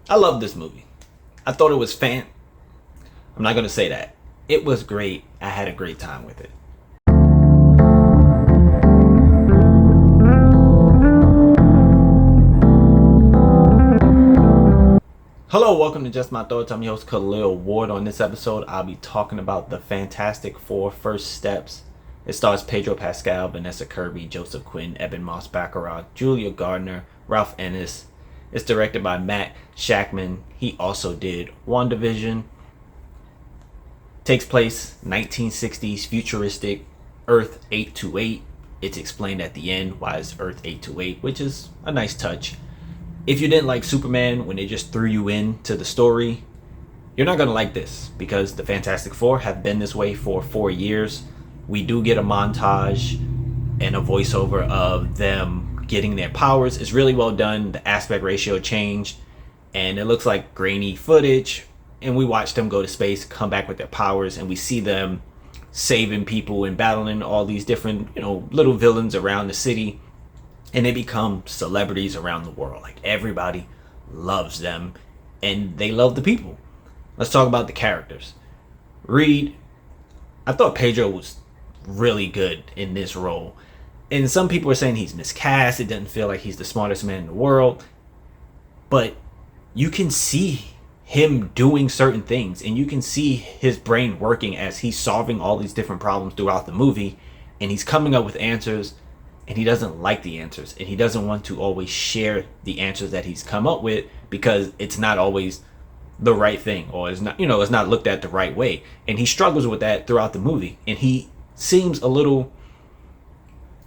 I love this movie. I thought it was I'm not gonna say that. It was great. I had a great time with it. Hello, welcome to Just My Thoughts. I'm your host Khaleel Ward. On this episode, I'll be talking about the Fantastic Four First Steps. It stars Pedro Pascal, Vanessa Kirby, Joseph Quinn, Eben Moss-Baccarat, Julia Gardner, Ralph Ennis. It's directed by Matt Shakman. He also did WandaVision. Takes place 1960s, futuristic, Earth 828. It's explained at the end why it's Earth 828, which is a nice touch. If you didn't like Superman when they just threw you into the story, you're not going to like this because the Fantastic Four have been this way for 4 years. We do get a montage and a voiceover of them getting their powers. It's really well done. The aspect ratio changed and it looks like grainy footage. And we watch them go to space, come back with their powers, and we see them saving people and battling all these different, little villains around the city. And they become celebrities around the world. Like, everybody loves them and they love the people. Let's talk about the characters. Reed, I thought Pedro was really good in this role. And some people are saying he's miscast. It doesn't feel like he's the smartest man in the world. But you can see him doing certain things. And you can see his brain working as he's solving all these different problems throughout the movie. And he's coming up with answers. And he doesn't like the answers, and he doesn't want to always share the answers that he's come up with because it's not always the right thing, or it's not looked at the right way. And he struggles with that throughout the movie, and he seems a little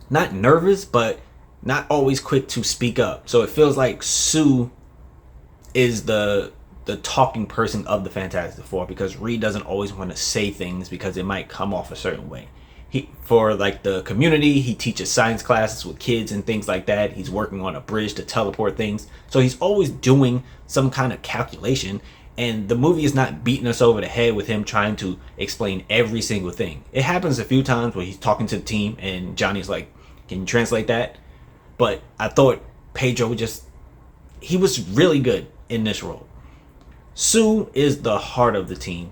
not nervous, but not always quick to speak up. So it feels like Sue is the talking person of the Fantastic Four because Reed doesn't always want to say things because it might come off a certain way. For the community, he teaches science classes with kids and things like that. He's working on a bridge to teleport things. So he's always doing some kind of calculation. And the movie is not beating us over the head with him trying to explain every single thing. It happens a few times where he's talking to the team and Johnny's like, can you translate that? But I thought Pedro he was really good in this role. Sue is the heart of the team.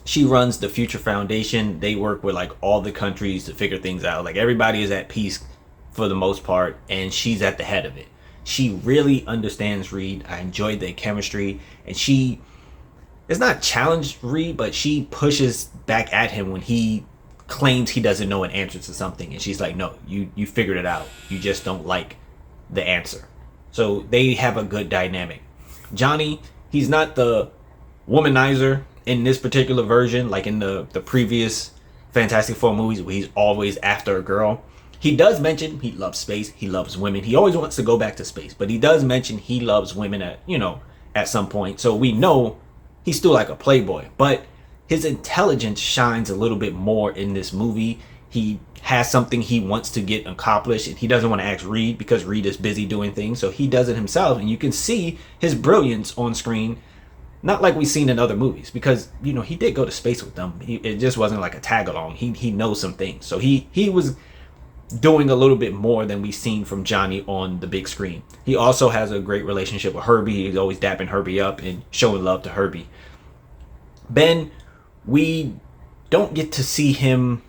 She runs the Future Foundation. They work with all the countries to figure things out. Everybody is at peace for the most part, and she's at the head of it. She really understands Reed. I enjoyed their chemistry, and she is not challenged Reed, but she pushes back at him when he claims he doesn't know an answer to something, and she's like, no, you figured it out. You just don't like the answer. So they have a good dynamic. Johnny, he's not the womanizer in this particular version, like in the previous Fantastic Four movies where he's always after a girl. He does mention he loves space, he loves women. He always wants to go back to space, but he does mention he loves women at some point. So we know he's still like a playboy, but his intelligence shines a little bit more in this movie. He has something he wants to get accomplished and he doesn't want to ask Reed because Reed is busy doing things. So he does it himself, and you can see his brilliance on screen. Not like we've seen in other movies, because he did go to space with them. It just wasn't like a tag along. He knows some things, so he was doing a little bit more than we've seen from Johnny on the big screen. He also has a great relationship with Herbie. He's always dapping Herbie up and showing love to Herbie. Ben, we don't get to see him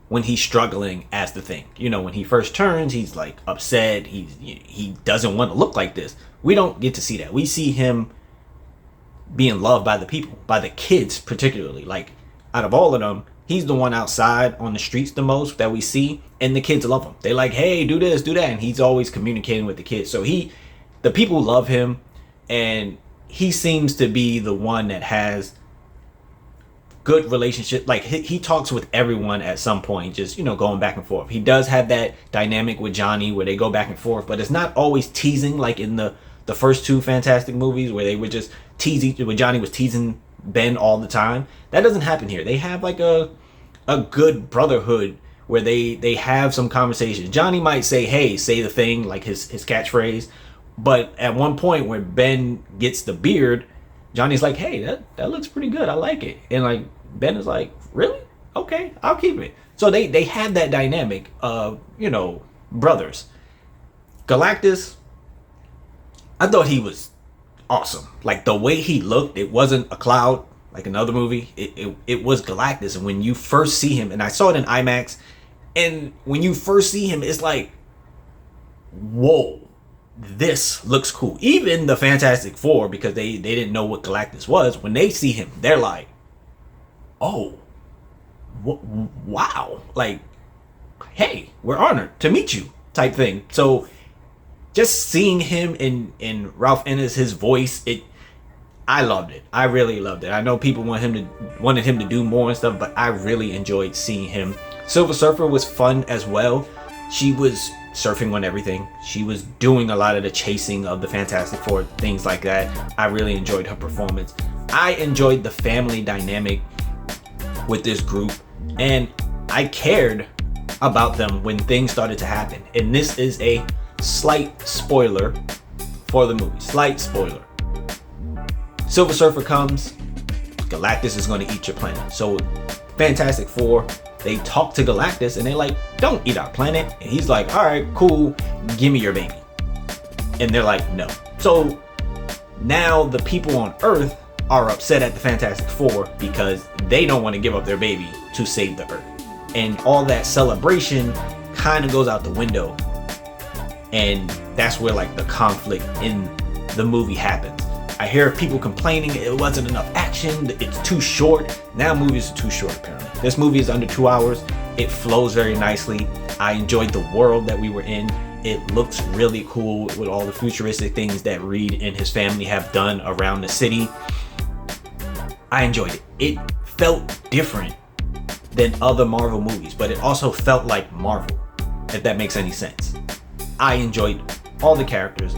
when he's struggling as the Thing. When he first turns, he's upset. He doesn't want to look like this. We don't get to see that. We see him being loved by the people, by the kids particularly. Out of all of them, he's the one outside on the streets the most that we see, and the kids love him. They like, hey, do this, do that, and he's always communicating with the kids. So the people love him, and he seems to be the one that has good relationship. He talks with everyone at some point, just going back and forth. He does have that dynamic with Johnny where they go back and forth, but it's not always teasing like in the first two Fantastic movies where they would just tease where Johnny was teasing Ben all the time. That doesn't happen here. They have a good brotherhood where they have some conversation. Johnny might say, hey, say the thing, like his catchphrase. But at one point where Ben gets the beard, Johnny's like, hey, that looks pretty good. I like it. And Ben is like, really? Okay, I'll keep it. So they have that dynamic of, brothers. Galactus, I thought he was awesome. Like the way he looked, it wasn't a cloud like another movie. It was Galactus. And when you first see him, and I saw it in IMAX, and when you first see him, it's like, whoa, this looks cool. Even the Fantastic Four, because they didn't know what Galactus was, when they see him, they're like, oh, wow. Like, hey, we're honored to meet you type thing. So just seeing him in Ralph Innes, his voice, I loved it. I really loved it. I know people wanted him to do more and stuff, but I really enjoyed seeing him. Silver Surfer was fun as well. She was surfing on everything. She was doing a lot of the chasing of the Fantastic Four, things like that. I really enjoyed her performance. I enjoyed the family dynamic with this group, and I cared about them when things started to happen. And this is a slight spoiler for the movie. Slight spoiler. Silver Surfer comes, Galactus is going to eat your planet. So Fantastic Four, they talk to Galactus and they're like, don't eat our planet. And he's like, all right, cool, give me your baby. And they're like, no. So now the people on Earth are upset at the Fantastic Four because they don't want to give up their baby to save the Earth. And all that celebration kind of goes out the window. And that's where like the conflict in the movie happens. I hear people complaining it wasn't enough action, it's too short. Now movies are too short apparently. This movie is under 2 hours. It flows very nicely. I enjoyed the world that we were in. It looks really cool with all the futuristic things that Reed and his family have done around the city. I enjoyed it. It felt different than other Marvel movies, but it also felt like Marvel, if that makes any sense. I enjoyed all the characters,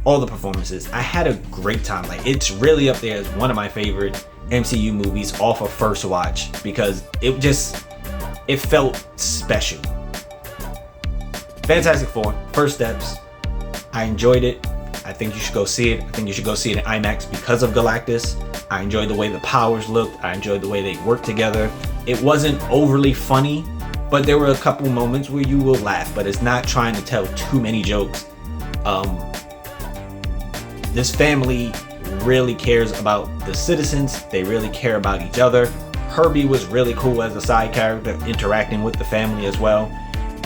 all the performances. I had a great time. Like, it's really up there as one of my favorite MCU movies off of first watch because it felt special. Fantastic Four, First Steps. I enjoyed it. I think you should go see it. I think you should go see it in IMAX because of Galactus. I enjoyed the way the powers looked. I enjoyed the way they worked together. It wasn't overly funny, but there were a couple moments where you will laugh, but it's not trying to tell too many jokes. This family really cares about the citizens. They really care about each other. Herbie was really cool as a side character, interacting with the family as well.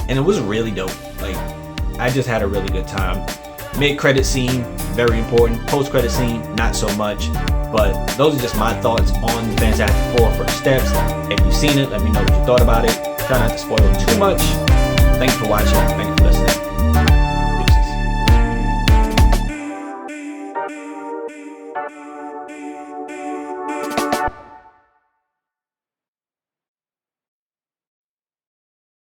And it was really dope. Like, I just had a really good time. Mid-credit scene, very important. Post-credit scene, not so much. But those are just my thoughts on Fantastic Four First Steps. If you've seen it, let me know what you thought about it. Try not to spoil it too much. Thanks for watching. Thank you for listening. Deuces.